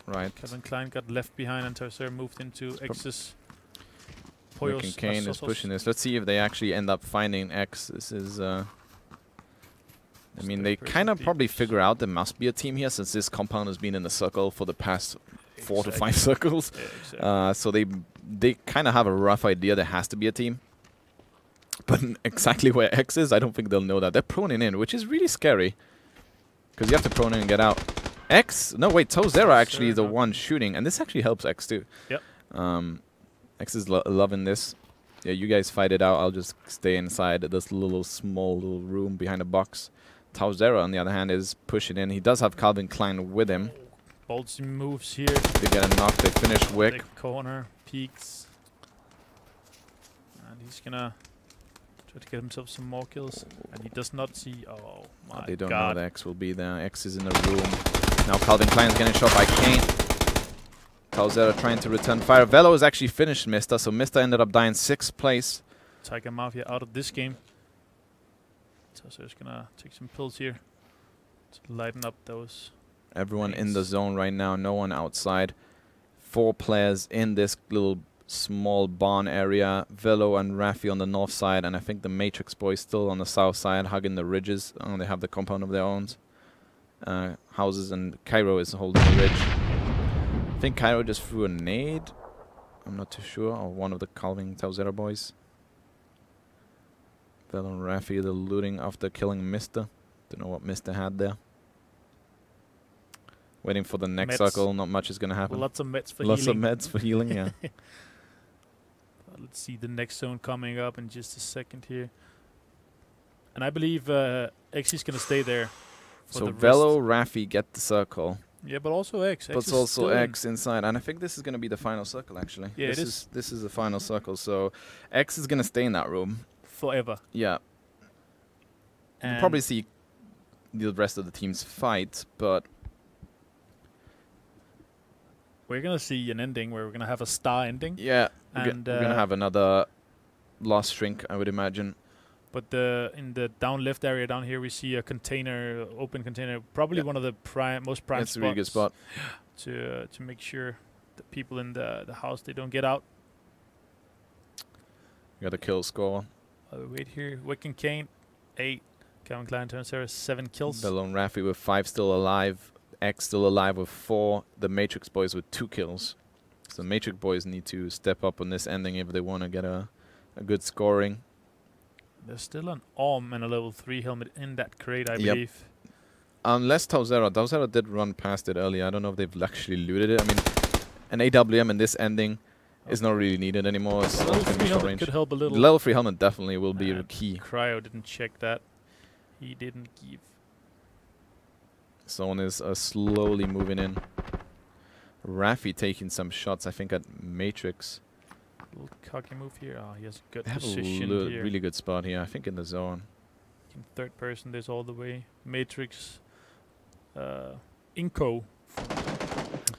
B: right.
A: Calvin Klein got left behind and Tauzera moved into X's.
B: Wick and Kane is pushing this. Let's see if they actually end up finding X. This is I mean, they kind of probably figure out there must be a team here since this compound has been in the circle for the past 4 to 5 circles. Yeah, exactly. So they kind of have a rough idea there has to be a team. But exactly where X is, I don't think they'll know that. They're proning in, which is really scary. Because you have to prone in and get out. X? No, wait, Tozera actually is the one shooting. And this actually helps X too.
A: Yep.
B: X is loving this. Yeah, you guys fight it out. I'll just stay inside this small little room behind a box. Tozera, on the other hand, is pushing in. He does have Calvin Klein with him.
A: Ballsy moves here.
B: They get a knock. They finish Wick.
A: Big corner. Peeks. And he's going to try to get himself some more kills. And he does not see... Oh, my God.
B: They don't know that X will be there. X is in the room. Now Calvin Klein is getting shot by Kane. Tozera trying to return fire. Velo is actually finished Mr. So Mr. ended up dying 6th place.
A: Tiger Mafia out of this game. Tozera's gonna take some pills here to lighten up those.
B: Everyone in the zone right now. No one outside. 4 players in this little small barn area. Velo and Raffi on the north side. And I think the Matrix boys still on the south side hugging the ridges. Oh, they have the compound of their own. Houses, and Cairo is holding the ridge. I think Cairo just threw a nade. I'm not too sure. Or one of the Calvin Tozera boys. Velo and Raffi, the looting after killing Mister. Don't know what Mister had there. Waiting for the next circle. Not much is going to happen.
A: Lots of meds for healing.
B: Lots of meds for healing, yeah.
A: Let's see the next zone coming up in just a second here. And I believe X is going to stay there.
B: So Velo, Raffi get the circle.
A: Yeah, but also X.
B: But also X inside. And I think this is going to be the final circle, actually.
A: Yeah,
B: this is the final circle. So X is going to stay in that room.
A: Forever.
B: Yeah. And we'll probably see the rest of the teams fight, but...
A: We're going to see an ending where we're going to have a star ending.
B: Yeah. And we're going to have another lost shrink, I would imagine.
A: But in the down left area down here, we see a container, open container, probably one of the most prime spots.
B: That's a really good spot.
A: To make sure the people in the house, they don't get out.
B: We got a kill score.
A: Wait here. Wick and Kane, 8. Calvin Klein turns there, 7 kills.
B: Velo and Raffi with 5 still alive. X still alive with 4. The Matrix boys with 2 kills. So Matrix boys need to step up on this ending if they want to get a good scoring.
A: There's still an arm and a level 3 helmet in that crate, I believe.
B: Unless Tozera. Tozera did run past it earlier. I don't know if they've actually looted it. I mean, an AWM in this ending is not really needed anymore. It's
A: level 3 helmet could help a little.
B: Level 3 helmet definitely will be the key.
A: Cryo didn't check that. He didn't give.
B: Zone is slowly moving in. Raffi taking some shots, I think, at Matrix.
A: Little cocky move here. Oh, he has a good
B: they
A: position
B: have a
A: here.
B: Really good spot here, I think, in the zone.
A: In third person, there's all the way. Matrix. Inco.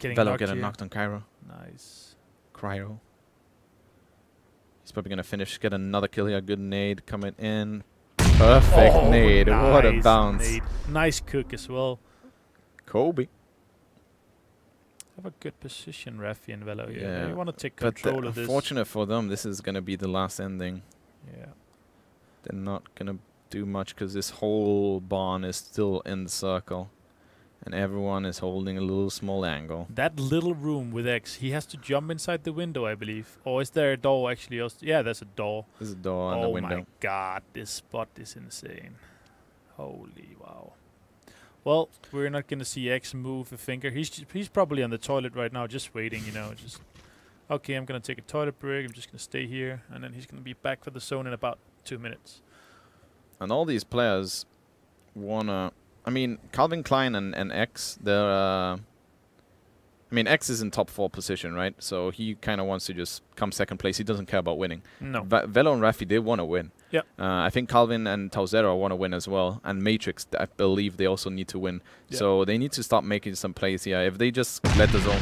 B: Velo getting knocked on Cairo.
A: Nice.
B: Cryo. He's probably going to finish, get another kill here. Good nade coming in. Perfect nade.
A: Nice,
B: what a bounce.
A: Nade. Nice cook as well.
B: Kobe.
A: Have a good position, Raffi and Velo. Yeah, you want to take
B: but
A: control of this.
B: Unfortunate for them, this is going to be the last ending.
A: Yeah.
B: They're not going to do much because this whole barn is still in the circle. And everyone is holding a little small angle.
A: That little room with X, he has to jump inside the window, I believe. Or is there a door actually? Yeah, there's a door.
B: There's a door on the window.
A: Oh my God, this spot is insane. Holy wow. Well, we're not going to see X move a finger. He's probably on the toilet right now, just waiting, you know. Just okay, I'm going to take a toilet break. I'm just going to stay here. And then he's going to be back for the zone in about 2 minutes.
B: And all these players want to... I mean, Calvin Klein and X, they're... I mean, X is in top 4 position, right? So he kind of wants to just come second place. He doesn't care about winning.
A: No.
B: Velo and Raffi, they want to win.
A: Yeah.
B: I think Calvin and Tozera want to win as well. And Matrix, I believe they also need to win. Yeah. So they need to start making some plays here. If they just let the zone,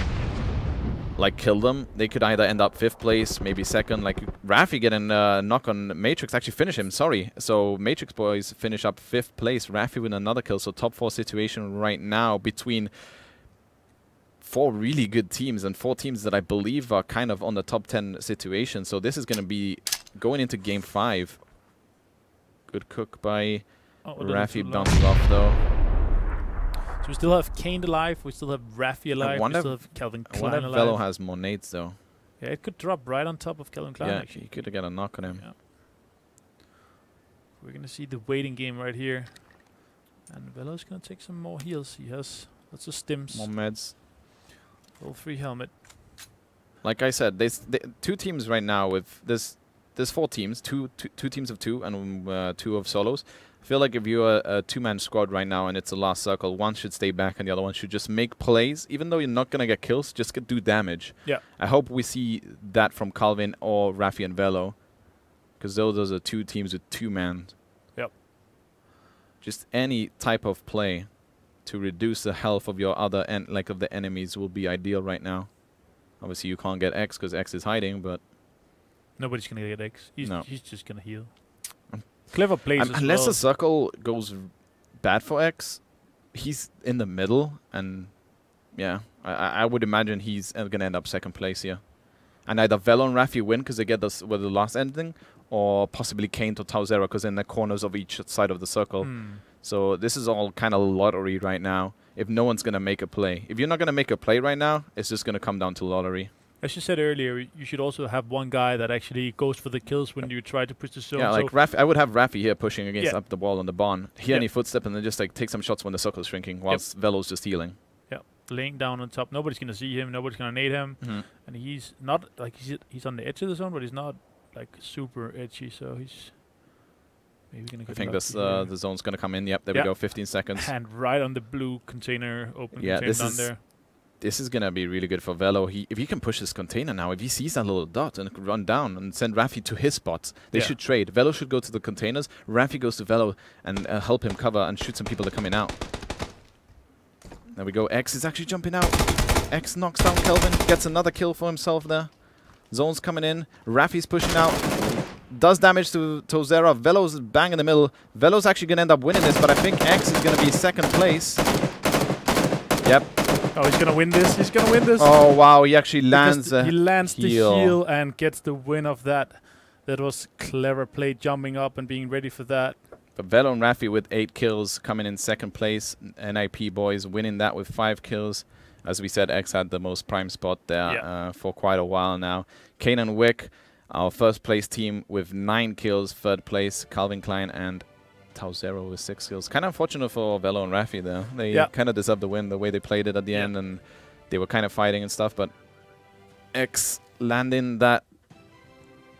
B: like, kill them, they could either end up 5th place, maybe 2nd. Like, Raffi getting a knock on Matrix, actually finish him, sorry. So Matrix boys finish up 5th place. Raffi with another kill. So top 4 situation right now between 4 really good teams and 4 teams that I believe are kind of on the top 10 situation. So this is going to be going into game 5. Good cook by Raffi bounces off though.
A: So we still have Kane alive, we still have Raffi alive, we still have Calvin Klein alive.
B: Velo has more nades though.
A: Yeah, it could drop right on top of Calvin Klein.
B: Yeah,
A: actually.
B: he could get a knock on him.
A: Yeah. We're gonna see the waiting game right here. And Velo's gonna take some more heals. He has lots of stims.
B: More meds.
A: Full free helmet.
B: Like I said, there's two teams right now with there's 4 teams, two teams of 2 and 2 of solos. I feel like if you're a 2-man squad right now and it's the last circle, one should stay back and the other one should just make plays. Even though you're not gonna get kills, just do damage.
A: Yeah.
B: I hope we see that from Calvin or Raffi and Velo, because those are 2 teams with 2-man.
A: Yep.
B: Just any type of play to reduce the health of your other of the enemies will be ideal right now. Obviously, you can't get X because X is hiding, but
A: nobody's gonna get X. He's just gonna heal.
B: Clever plays unless the circle goes bad for X, he's in the middle, and yeah, I would imagine he's gonna end up 2nd place here. And either Velo and Raffi win because they get the last ending, or possibly Kane to Tauzera because they're in the corners of each side of the circle. So this is all kind of lottery right now. If no one's gonna make a play, if you're not gonna make a play right now, it's just gonna come down to lottery.
A: As you said earlier, you should also have one guy that actually goes for the kills when you try to push the zone.
B: Yeah, like Raffi, I would have Raffi here pushing against up the wall on the barn. Hear any footstep and then just like take some shots when the circle's shrinking, whilst Velo's just healing.
A: Yeah, laying down on top. Nobody's gonna see him. Nobody's gonna nade him. And he's not like he's on the edge of the zone, but he's not like super edgy. So he's maybe gonna.
B: I think this the zone's gonna come in. Yep, there we go. 15 seconds.
A: And right on the blue container, open container down there.
B: This is going to be really good for Velo. If he can push this container now, if he sees that little dot and run down and send Raffi to his spots, they should trade. Velo should go to the containers. Raffi goes to Velo and help him cover and shoot some people that are coming out. There we go. X is actually jumping out. X knocks down Kelvin. Gets another kill for himself there. Zone's coming in. Raffi's pushing out. Does damage to Tauzera. Velo's bang in the middle. Velo's actually going to end up winning this, but I think X is going to be 2nd place. Yep.
A: Oh, he's gonna win this. He's gonna win this.
B: Oh wow, he actually lands
A: he lands the heal and gets the win of that. That was clever play, jumping up and being ready for that.
B: But Velo and Raffi with 8 kills coming in 2nd place. NIP boys winning that with 5 kills. As we said, X had the most prime spot there for quite a while now. Kane and Wick, our 1st place team with 9 kills. 3rd place, Calvin Klein and Tauzera with 6 kills. Kind of unfortunate for Velo and Raffi there. They kind of deserved the win the way they played it at the end, and they were kind of fighting and stuff, but X landing that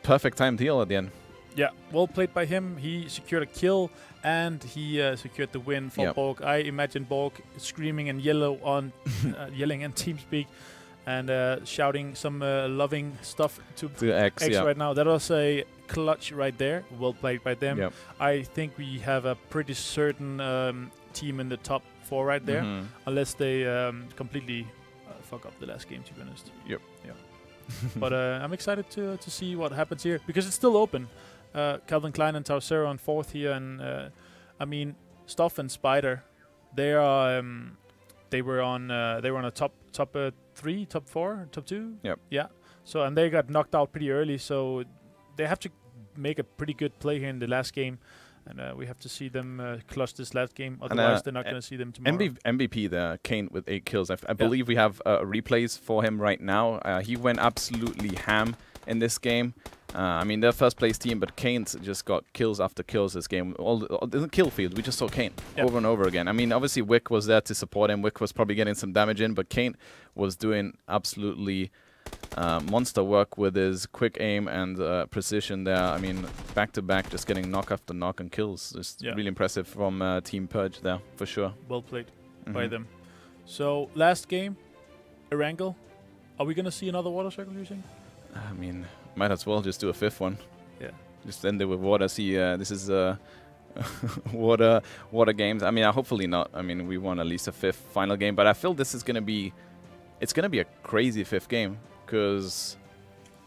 B: perfect timed heal at the end.
A: Yeah, well played by him. He secured a kill and he secured the win for Borg. I imagine Borg screaming and yelling on TeamSpeak and shouting some loving stuff to X right now. That was a clutch right there. Well played by them. Yep. I think we have a pretty certain team in the top 4 right there, unless they completely fuck up the last game, to be honest.
B: Yep.
A: Yeah. But I'm excited to see what happens here, because it's still open. Calvin Klein and Tauzera on 4th here, and I mean, Stuff and Spider, they are they were on a top 3, top 4, top 2.
B: Yep.
A: Yeah. So and they got knocked out pretty early, so they have to make a pretty good play here in the last game, and we have to see them clutch this last game. Otherwise, they're not going to see them tomorrow.
B: MVP there, Kane with 8 kills. I believe we have replays for him right now. He went absolutely ham in this game. I mean, they're 1st place team, but Kane's just got kills after kills this game. All the kill field, we just saw Kane over and over again. I mean, obviously Wick was there to support him. Wick was probably getting some damage in, but Kane was doing absolutely monster work with his quick aim and precision there. I mean, back to back, just getting knock after knock and kills. Just really impressive from Team Purge there, for sure.
A: Well played by them. So, last game, Erangel. Are we going to see another water circle, you think?
B: I mean, might as well just do a 5th one.
A: Yeah.
B: Just end it with water. See, this is water games. I mean, hopefully not. I mean, we want at least a 5th final game, but I feel this is going to be, it's going to be a crazy 5th game, because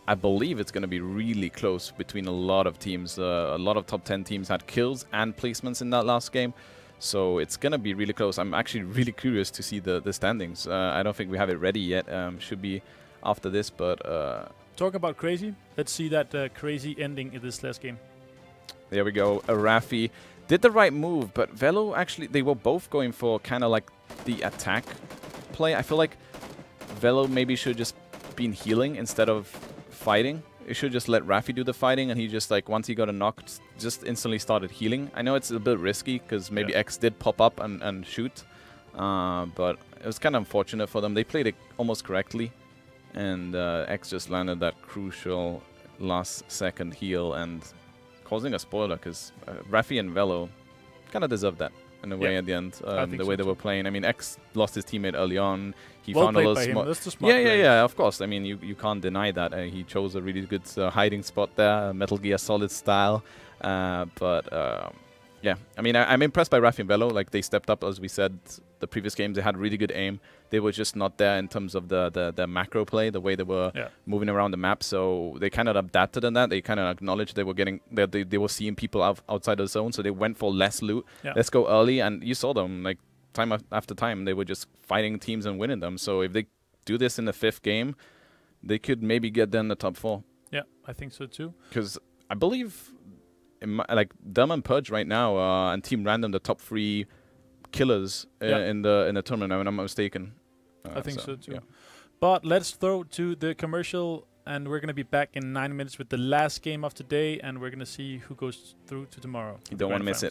B: I believe it's going to be really close between a lot of teams. A lot of top 10 teams had kills and placements in that last game. So it's going to be really close. I'm actually really curious to see the standings. I don't think we have it ready yet. Should be after this, but...
A: Talk about crazy. Let's see that crazy ending in this last game.
B: There we go. Raffi did the right move, but Velo actually, they were both going for kind of like the attack play. I feel like Velo maybe should just been healing instead of fighting. It should just let Raffi do the fighting, and he just like, once he got a knock, just instantly started healing. I know it's a bit risky because maybe X did pop up and shoot, but it was kind of unfortunate for them. They played it almost correctly, and X just landed that crucial last second heal and causing a spoiler, because Raffi and Velo kind of deserved that in a way at the end, the way they were playing. I mean, X lost his teammate early on. He found a little smart. Yeah, of course. I mean, you can't deny that. He chose a really good hiding spot there, Metal Gear Solid style. Yeah, I mean, I'm impressed by Raffi and Velo. Like, they stepped up, as we said, the previous games. They had really good aim. They were just not there in terms of the macro play, the way they were moving around the map. So they kind of adapted on that. They kind of acknowledged they were getting, they were seeing people outside the zone, so they went for less loot. Let's go early, and you saw them, like, time after time, they were just fighting teams and winning them. So if they do this in the 5th game, they could maybe get them in the top 4.
A: Yeah, I think so too.
B: Because I believe, like, them and Purge right now, and Team Random, the top 3 killers in the tournament, if I'm not mistaken.
A: I think so too. Yeah. But let's throw to the commercial, and we're going to be back in 9 minutes with the last game of today, and we're going to see who goes through to tomorrow.
B: You don't want to miss it.